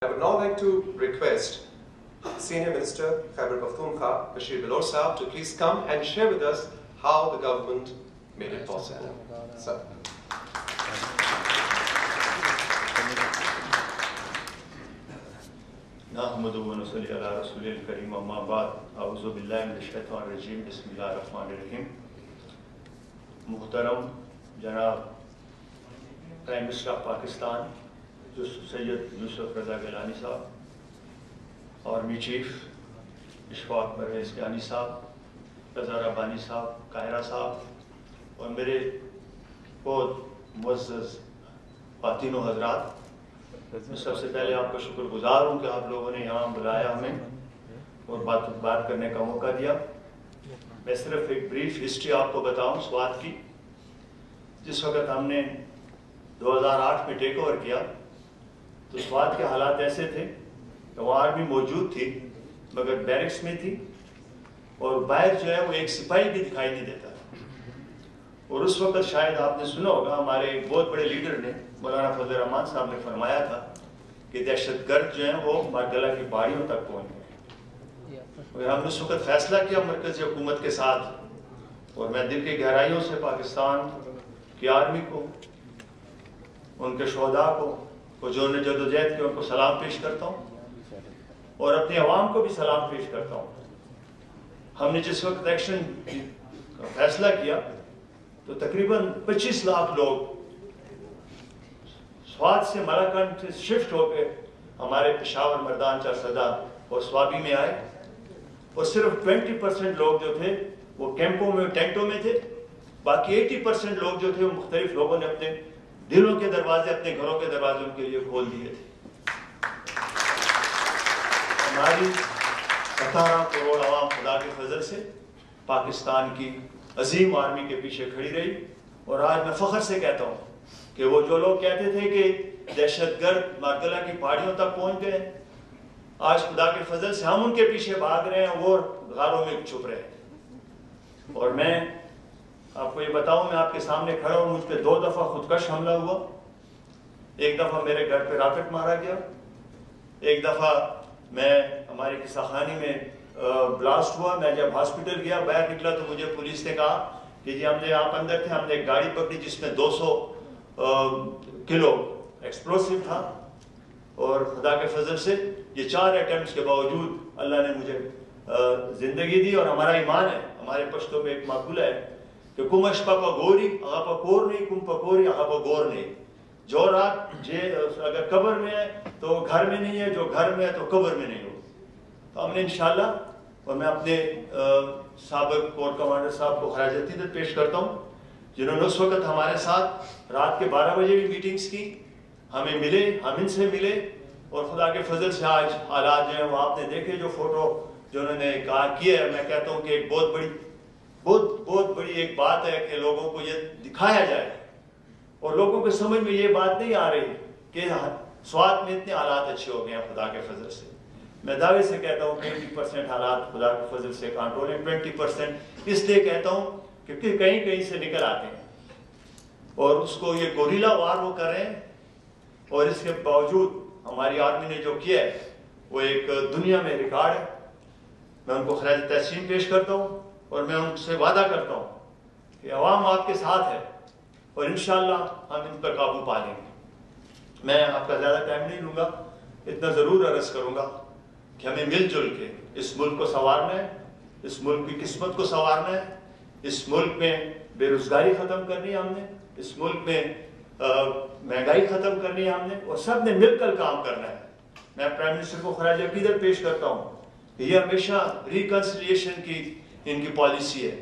I would now like to request Senior Minister Khyber Pakhtunkhwa Bashir Bilor Sahab to please come and share with us how the government made it possible. Sir. نحمدہ و نصلی علی رسول الکریم اما بعد اعوذ باللہ من الشیطان الرجیم بسم اللہ الرحمن الرحیم. محترم جناب پرائم منسٹر آف پاکستان سید یوسف رضا گیلانی صاحب، آرمی چیف اشفاق پرویز کیانی صاحب، رضا ربانی صاحب، قاہرہ صاحب، اور میرے بہت معزز خواتین و حضرات، میں سب سے پہلے آپ کا شکر گزار ہوں کہ آپ لوگوں نے یہاں بلایا ہمیں اور بات کرنے کا موقع دیا. میں صرف ایک بریف ہسٹری آپ کو بتاؤں سوات کی. جس وقت ہم نے 2008 میں ٹیک اوور کیا تو سوات کے حالات ایسے تھے کہ وہ آرمی موجود تھی مگر بیرکس میں تھی، اور باہر جو ہے وہ ایک سپاہی بھی دکھائی نہیں دیتا. اور اس وقت شاید آپ نے سنا ہوگا ہمارے ایک بہت بڑے لیڈر نے مولانا فضل الرحمان صاحب نے فرمایا تھا کہ دہشت گرد جو ہیں وہ مارگلہ کی پہاڑیوں تک پہنچ گئے. اور ہم نے اس وقت فیصلہ کیا مرکزی حکومت کے ساتھ، اور میں دل کی گہرائیوں سے پاکستان کی آرمی کو، ان کے شہداء کو جو نے جدوجہد کی، ان کو سلام پیش کرتا ہوں اور اپنی عوام کو بھی سلام پیش کرتا ہوں. ہم نے جس وقت ایکشن کا فیصلہ کیا تو تقریباً 25 لاکھ لوگ سوات سے ملاکنڈ سے شفٹ ہو کے ہمارے پشاور، مردان، چارسدہ اور سوابی میں آئے، اور صرف 20% لوگ جو تھے وہ کیمپوں میں، ٹینٹوں میں تھے. باقی 80% لوگ جو تھے وہ مختلف لوگوں نے اپنے دلوں کے دروازے، اپنے گھروں کے دروازے ان کے لیے کھول دیے تھے. ہماری 17 کروڑ عوام خدا کے فضل سے پاکستان کی عظیم آرمی کے پیچھے کھڑی رہی. اور آج میں فخر سے کہتا ہوں کہ وہ جو لوگ کہتے تھے کہ دہشت گرد مارگلہ کی پہاڑیوں تک پہنچ گئے، آج خدا کے فضل سے ہم ان کے پیچھے بھاگ رہے ہیں، وہ غاروں میں چھپ رہے ہیں. اور میں آپ کو یہ بتاؤں، میں آپ کے سامنے کھڑا ہوں، مجھ پہ 2 دفعہ خودکش حملہ ہوا. ایک دفعہ میرے گھر پہ راکٹ مارا گیا، ایک دفعہ میں ہماری قصہ خانی میں بلاسٹ ہوا. میں جب ہاسپٹل گیا، باہر نکلا تو مجھے پولیس نے کہا کہ جی ہم نے آپ اندر تھے، ہم نے ایک گاڑی پکڑی جس میں 200 کلو ایکسپلوسیو تھا. اور خدا کے فضل سے یہ 4 اٹیمپٹس کے باوجود اللہ نے مجھے زندگی دی. اور ہمارا ایمان ہے، ہمارے پشتوں میں ایک مقولہ ہے کہ کمش پاپا گوری اغا پکور نہیں، کم پکوری اغا پگور نہیں. جو رات اگر قبر میں ہے تو گھر میں نہیں ہے، جو گھر میں ہے تو قبر میں نہیں ہو. تو ہم نے انشاءاللہ، اور میں اپنے سابق کور کمانڈر صاحب کو خراج عقیدت پیش کرتا ہوں جنہوں نے اس وقت ہمارے ساتھ رات کے 12 بجے بھی میٹنگز کی، ہمیں ملے، ہم ان سے ملے. اور خدا کے فضل سے آج حالات جو ہیں وہ آپ نے دیکھے، جو فوٹو جو انہوں نے کہا کیا ہے. میں کہتا ہوں کہ ایک بہت بڑی ایک بات ہے کہ لوگوں کو یہ دکھایا جائے، اور لوگوں کے سمجھ میں یہ بات نہیں آ رہی کہ سوات میں اتنے حالات اچھے ہو گئے ہیں خدا کے فضل سے. میں دعوے سے کہتا ہوں کہ 80% حالات خدا کے فضل سے کنٹرول ہیں. 20% اس لیے کہتا ہوں کہ کہیں سے نکل آتے ہیں، اور اس کو یہ گوریلا وار وہ کر رہے ہیں. اور اس کے باوجود ہماری آرمی نے جو کیا ہے وہ ایک دنیا میں ریکارڈ ہے. میں ان کو خراج تحسین پیش کرتا ہوں، اور میں ان سے وعدہ کرتا ہوں کہ عوام آپ کے ساتھ ہے، اور انشاءاللہ ہم ان پر قابو پا لیں گے. میں آپ کا زیادہ ٹائم نہیں لوں گا، اتنا ضرور عرض کروں گا کہ ہمیں مل جل کے اس ملک کو سنوارنا ہے، اس ملک کی قسمت کو سنوارنا ہے. اس ملک میں بے روزگاری ختم کرنی ہے ہم نے، اس ملک میں مہنگائی ختم کرنی ہے ہم نے، اور سب نے مل کر کام کرنا ہے. میں پرائم منسٹر کو خراج عقیدت پیش کرتا ہوں کہ یہ ہمیشہ ریکنسیلیشن کی ان کی پالیسی ہے.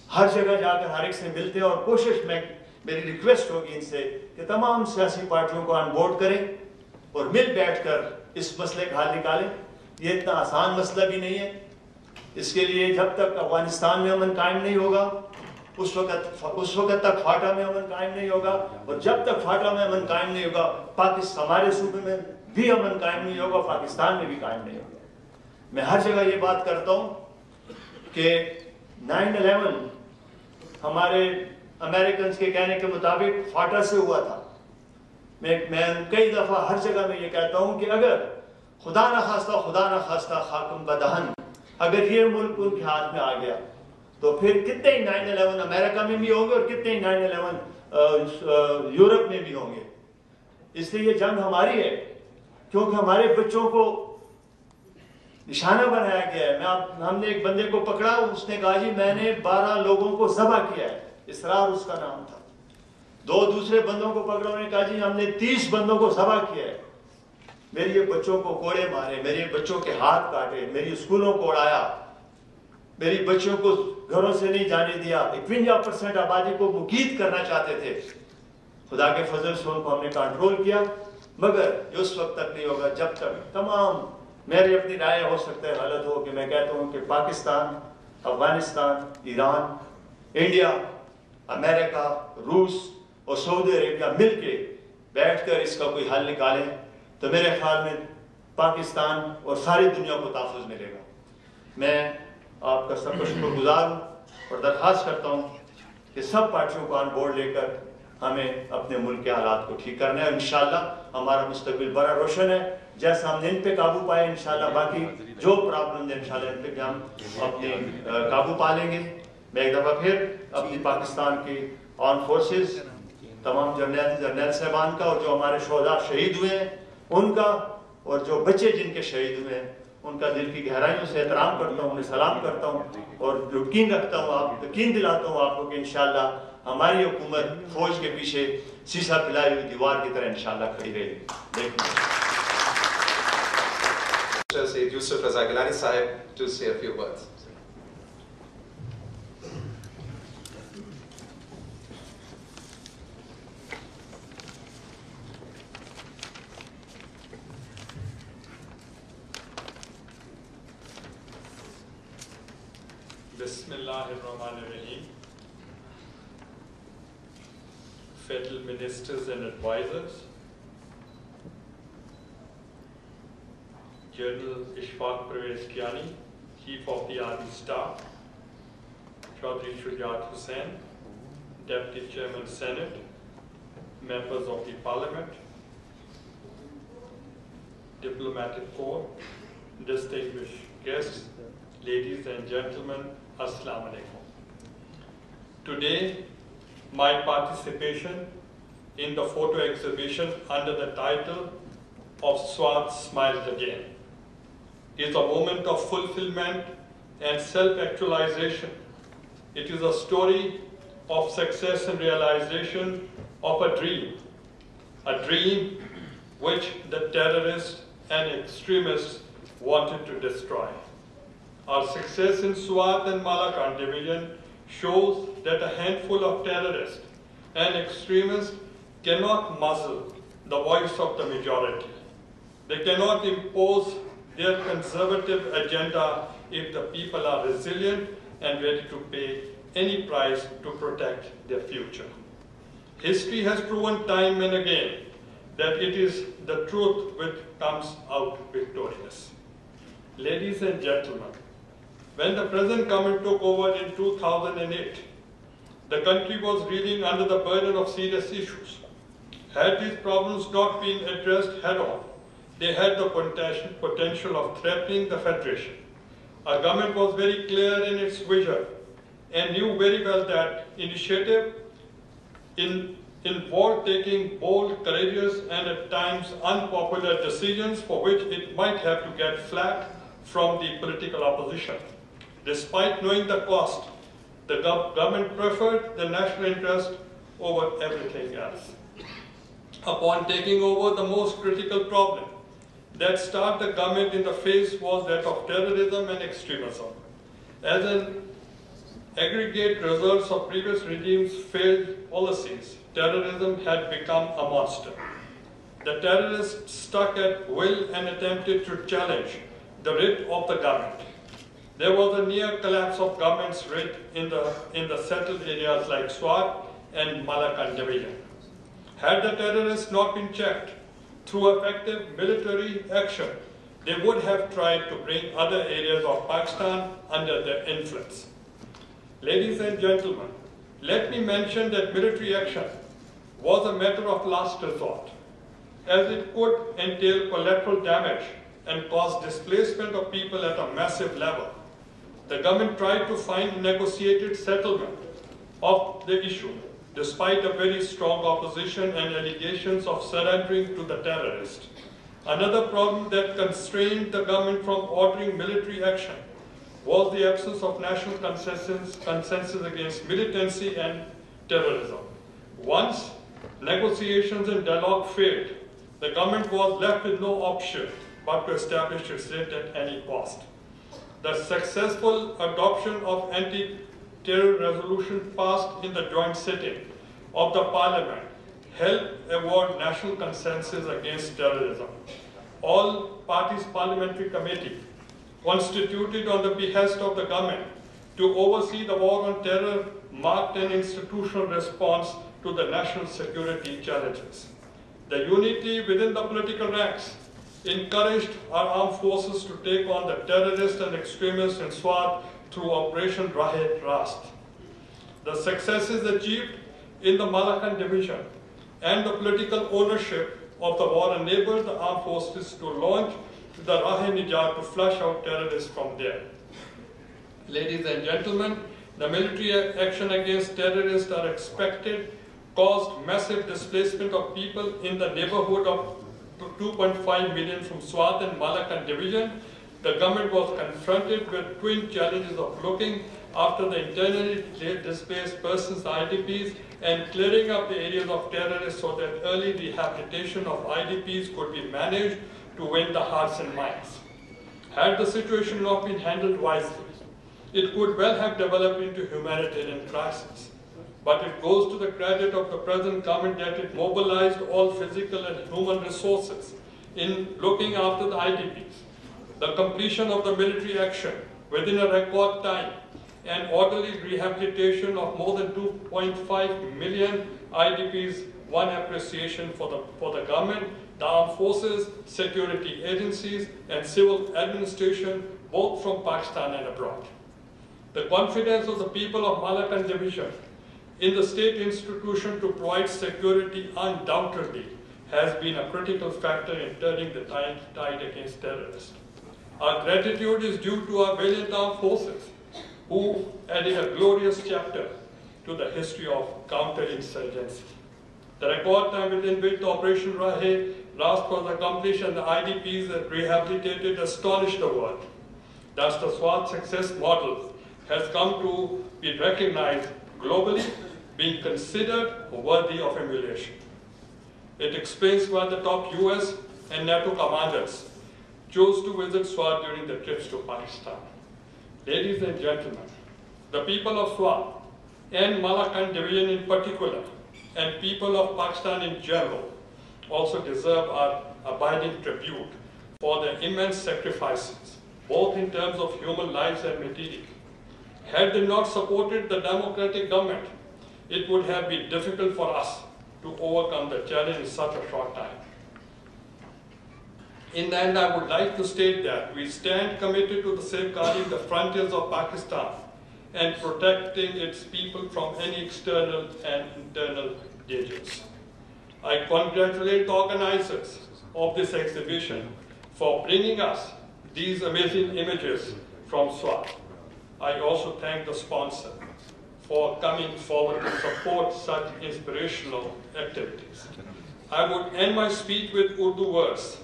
ہر جگہ جا کر ہر ایک سے ملتے ہیں، اور کوشش میں، میری ریکویسٹ ہوگی ان سے کہ تمام سیاسی پارٹیوں کو آن بورڈ کریں اور مل بیٹھ کر اس مسئلے کا حل نکالیں. یہ اتنا آسان مسئلہ بھی نہیں ہے. اس کے لیے جب تک افغانستان میں امن قائم نہیں ہوگا اس وقت تک فاٹا میں امن قائم نہیں ہوگا، اور جب تک فاٹا میں امن قائم نہیں ہوگا ہمارے صوبے میں بھی امن قائم نہیں ہوگا، پاکستان میں بھی قائم نہیں ہوگا. میں ہر جگہ یہ بات کرتا ہوں کہ 9/11 ہمارے امریکنز کے کہنے کے مطابق فاٹا سے ہوا تھا، میں کئی دفعہ ہر جگہ میں یہ کہتا ہوں کہ اگر خدا نہ خواستہ خاکم بدہن اگر یہ ملک ان کے ہاتھ میں آ گیا تو پھر کتنے 9/11 امریکہ میں بھی ہوں گے اور کتنے 9/11 یورپ میں بھی ہوں گے. اس لیے یہ جنگ ہماری ہے کیونکہ ہمارے بچوں کو نشانہ بنایا گیا ہے. ہم نے ایک بندے کو پکڑا, اس نے کہا جی میں نے 12 لوگوں کو ذبح کیا ہے, اسرار اس کا نام تھا. 2 دوسرے بندوں کو پکڑا, انہوں نے کہا جی ہم نے 30 بندوں کو ذبح کیا ہے. میری یہ بچوں کو کوڑے مارے, میری بچوں کے ہاتھ کاٹے, میری اسکولوں کو اڑایا, میری بچوں کو گھروں سے نہیں جانے دیا. 51% آبادی کو مقید کرنا چاہتے تھے. خدا کے فضل سے ان کو ہم نے کنٹرول کیا, مگر یہ اس وقت تک نہیں ہوگا جب تک تمام, میری اپنی رائے ہو سکتا ہے غلط ہو, کہ میں کہتا ہوں کہ پاکستان, افغانستان, ایران, انڈیا, امریکہ, روس اور سعودی عربیہ مل کے بیٹھ کر اس کا کوئی حل نکالیں تو میرے خیال میں پاکستان اور ساری دنیا کو تحفظ ملے گا. میں آپ کا سب کا شکر گزار ہوں اور درخواست کرتا ہوں کہ سب پارٹیوں کو آن بورڈ لے کر ہمیں اپنے ملک کے حالات کو ٹھیک کرنا ہے. انشاءاللہ ہمارا مستقبل بڑا روشن ہے. جیسا ہم نے ان پہ قابو پائے, انشاءاللہ باقی جو پرابلم ہے انشاءاللہ ان پہ بھی ہم اپنے قابو پا لیں گے. میں ایک دفعہ پھر اپنی پاکستان کی آرم فورسز, تمام جرنیل صاحبان کا, اور جو ہمارے شہداء شہید ہوئے ہیں ان کا, اور جو بچے جن کے شہید ہوئے ہیں ان کا دل کی گہرائیوں سے احترام کرتا ہوں, انہیں سلام کرتا ہوں, اور یقین رکھتا ہوں, یقین دلاتا ہوں آپ کو کہ انشاءاللہ ہماری حکومت فوج کے پیچھے سیسا پلائی ہوئی دیوار کی طرح انشاءاللہ کھڑی رہے گی. Sayyid Yusuf Raza Gilani Sahib to say a few words. Bismillahirrahmanirrahim. Federal Ministers and Advisors, General Ishfaq Parvez Kiani, Chief of the Army Staff, Chaudhry Shujaat Hussain, Deputy Chairman Senate, members of the Parliament, Diplomatic Corps, distinguished guests, ladies and gentlemen, Assalamu alaikum. Today, my participation in the photo exhibition under the title of Swat Smiles Again is a moment of fulfillment and self-actualization. It is a story of success and realization of a dream which the terrorists and extremists wanted to destroy. Our success in Swat and Malakand division shows that a handful of terrorists and extremists cannot muzzle the voice of the majority. They cannot impose their conservative agenda if the people are resilient and ready to pay any price to protect their future. History has proven time and again that it is the truth which comes out victorious. Ladies and gentlemen, when the present government took over in 2008, the country was reeling under the burden of serious issues. Had these problems not been addressed head-on, they had the potential of threatening the Federation. Our government was very clear in its vision and knew very well that initiative involved taking bold, courageous, and at times unpopular decisions for which it might have to get flack from the political opposition. Despite knowing the cost, the government preferred the national interest over everything else. Upon taking over, the most critical problem that started the government in the face was that of terrorism and extremism. As an aggregate results of previous regimes' failed policies, terrorism had become a monster. The terrorists stuck at will and attempted to challenge the writ of the government. There was a near collapse of government's writ in the settled areas like Swat and Malakand division. Had the terrorists not been checked through effective military action, they would have tried to bring other areas of Pakistan under their influence. Ladies and gentlemen, let me mention that military action was a matter of last resort. as it could entail collateral damage and cause displacement of people at a massive level. The government tried to find a negotiated settlement of the issue, despite a very strong opposition and allegations of surrendering to the terrorists. Another problem that constrained the government from ordering military action was the absence of national consensus against militancy and terrorism. Once negotiations and dialogue failed, the government was left with no option but to establish its threat at any cost. The successful adoption of anti-terror resolution passed in the joint sitting of the Parliament helped award national consensus against terrorism. All parties parliamentary committee constituted on the behest of the government to oversee the war on terror marked an institutional response to the national security challenges. The unity within the political ranks encouraged our armed forces to take on the terrorists and extremists in Swat through Operation Rahe-Rast. The successes achieved in the Malakand division and the political ownership of the war enabled the armed forces to launch the Rahe-Nijat to flush out terrorists from there. Ladies and gentlemen, the military action against terrorists are expected caused massive displacement of people in the neighborhood of 2.5 million from Swat and Malakand division. The government was confronted with twin challenges of looking after the internally displaced persons, IDPs, and clearing up the areas of terrorists so that early rehabilitation of IDPs could be managed to win the hearts and minds. Had the situation not been handled wisely, it could well have developed into humanitarian crisis. But it goes to the credit of the present government that it mobilized all physical and human resources in looking after the IDPs. The completion of the military action within a record time and orderly rehabilitation of more than 2.5 million IDPs won appreciation for the government, the armed forces, security agencies, and civil administration, both from Pakistan and abroad. The confidence of the people of Malakand division in the state institution to provide security undoubtedly has been a critical factor in turning the tide against terrorists. Our gratitude is due to our valiant armed forces who added a glorious chapter to the history of counterinsurgency. The record time within which the Operation Rahe-Rast was accomplished and the IDPs that rehabilitated astonished the world. Thus, the SWAT success model has come to be recognized globally, being considered worthy of emulation. It explains why the top US and NATO commanders chose to visit SWAT during their trips to Pakistan. Ladies and gentlemen, the people of SWAT and Malakand division in particular, and people of Pakistan in general, also deserve our abiding tribute for their immense sacrifices, both in terms of human lives and material. Had they not supported the democratic government, it would have been difficult for us to overcome the challenge in such a short time. In the end, I would like to state that we stand committed to the safeguarding the frontiers of Pakistan and protecting its people from any external and internal dangers. I congratulate the organizers of this exhibition for bringing us these amazing images from SWAT. I also thank the sponsor for coming forward to support such inspirational activities. I would end my speech with Urdu verse.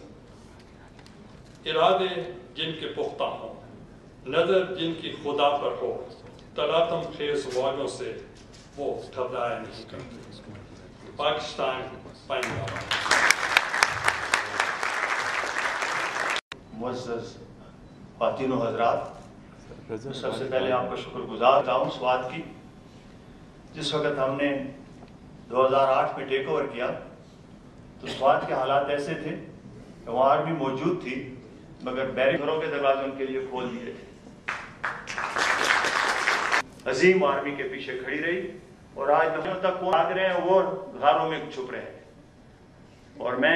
इरादे जिनके पुख्ता हों, नजर जिनकी खुदा पर हो, तलातम खेस वालों से वो घबराए नहीं करते। पाकिस्तान पाइंदाबाद। मुअज़्ज़ज़ ख़वातीन व हज़रात, सबसे पहले आपका शुक्रगुजार हूँ स्वात की। जिस वक्त हमने 2008 में टेक ओवर किया तो स्वात के हालात ऐसे थे कि वहाँ आर्मी मौजूद थी मगर बैरिकेडों के दरवाजे उनके लिए खोल दिए थे। अजीम आर्मी के पीछे खड़ी रही और आज तक वो भाग रहे हैं, वो घरों में छुप रहे हैं। और मैं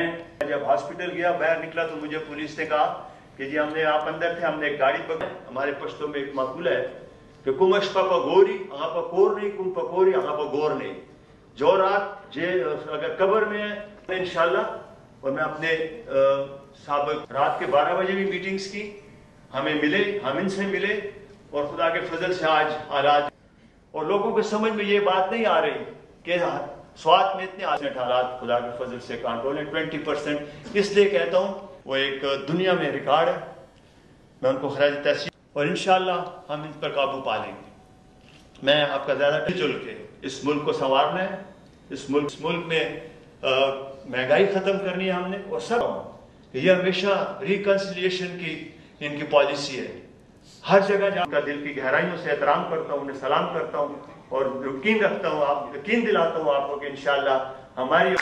जब हॉस्पिटल गया बाहर निकला तो मुझे पुलिस ने कहा कि जी हमने आप अंदर थे, हमने एक गाड़ी पकड़ी। हमारे पश्तो में एक मकूला है कि कुमश पकोरी अहाँ पकोर नहीं, कुम पकोरी अहाँ पकोर नहीं। जो रात जे अगर कब्र में है इंशाल्लाह اور میں اپنے سابق رات کے 12 بجے بھی میٹنگز کی، ہمیں ملے، ہم ان سے ملے، اور خدا کے فضل سے آج حالات اور لوگوں کے سمجھ میں یہ بات نہیں آ رہی کہ سوات میں اتنے حالات خدا کے فضل سے کنٹرول ہیں 20%. اس لیے کہتا ہوں وہ ایک دنیا میں ریکارڈ ہے. میں ان کو خراج تحسین اور انشاءاللہ ہم ان پر قابو پا لیں گے. میں آپ کا زیادہ جل کے اس ملک کو سنوارنا ہے. اس ملک میں مہنگائی ختم کرنی ہے ہم نے، اور سب یہ ہمیشہ ریکنسیلیشن کی ان کی پالیسی ہے. ہر جگہ جہاں کا دل کی گہرائیوں سے احترام کرتا ہوں، انہیں سلام کرتا ہوں اور یقین رکھتا ہوں، یقین دلاتا ہوں آپ کو کہ انشاءاللہ ہماری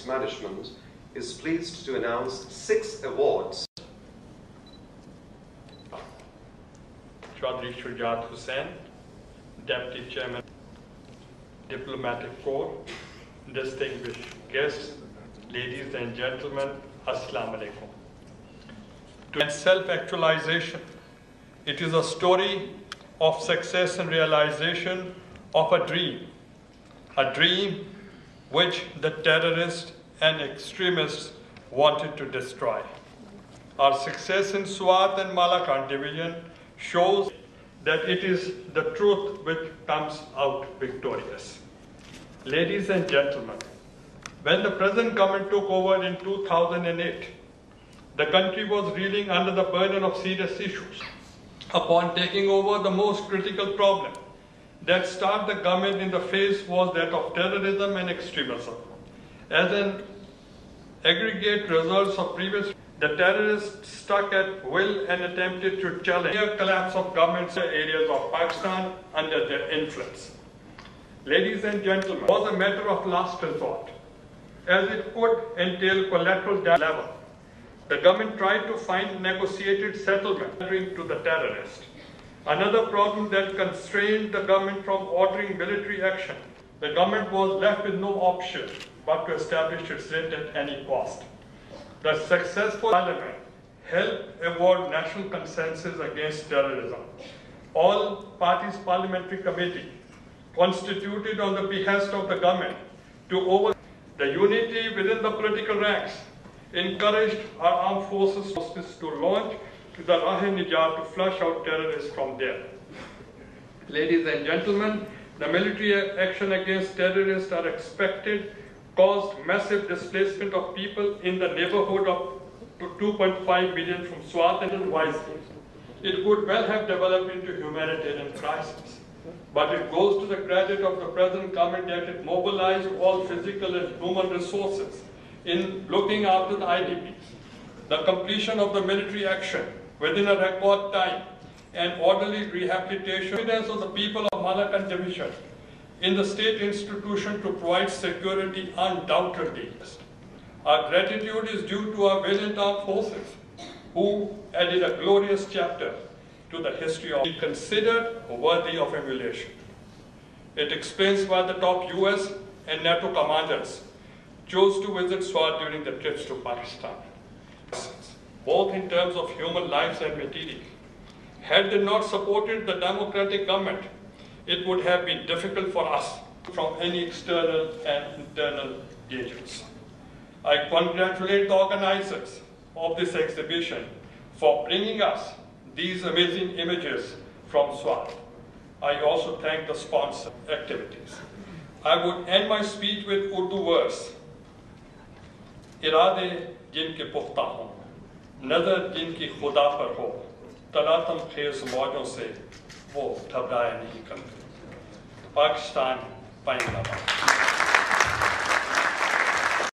management is pleased to announce 6 awards. Chaudhry Shujat Hussain, Deputy Chairman, Diplomatic Corps, distinguished guests, ladies and gentlemen, Assalamu alaikum. To self-actualization, it is a story of success and realization of a dream which the terrorists and extremists wanted to destroy. Our success in Swat and Malakand division shows that it is the truth which comes out victorious. Ladies and gentlemen, when the present government took over in 2008, the country was reeling under the burden of serious issues. Upon taking over, the most critical problem that started the government in the face was that of terrorism and extremism. As an aggregate results of previous, the terrorists stuck at will and attempted to challenge the collapse of governments in areas of Pakistan under their influence. Ladies and gentlemen, it was a matter of last resort, as it could entail collateral damage. The government tried to find negotiated settlement to the terrorists. Another problem that constrained the government from ordering military action. The government was left with no option but to establish its writ at any cost. The successful parliament helped avoid national consensus against terrorism. All parties parliamentary committee constituted on the behest of the government to over the unity within the political ranks encouraged our armed forces to launch the Rah-e-Nijat to flush out terrorists from there. Ladies and gentlemen, the military action against terrorists are expected caused massive displacement of people in the neighborhood of 2.5 million from Swat and wisely. It could well have developed into humanitarian crisis, but it goes to the credit of the present government that it mobilized all physical and human resources in looking after the IDPs. The completion of the military action within a record time and orderly rehabilitation evidence of the people of Malakand division in the state institution to provide security undoubtedly. Our gratitude is due to our valiant armed forces who added a glorious chapter to the history of considered worthy of emulation. It explains why the top US and NATO commanders chose to visit Swat during the trips to Pakistan, both in terms of human lives and material. Had they not supported the democratic government, it would have been difficult for us from any external and internal dangers. I congratulate the organizers of this exhibition for bringing us these amazing images from Swat. I also thank the sponsor activities. I would end my speech with Urdu verse. इरादे जिनके पुख्ता हों, नज़र जिनकी खुदा पर हो, तलातम खेज मौजों से वो घबराए नहीं करते. पाकिस्तान पाइंदाबाद.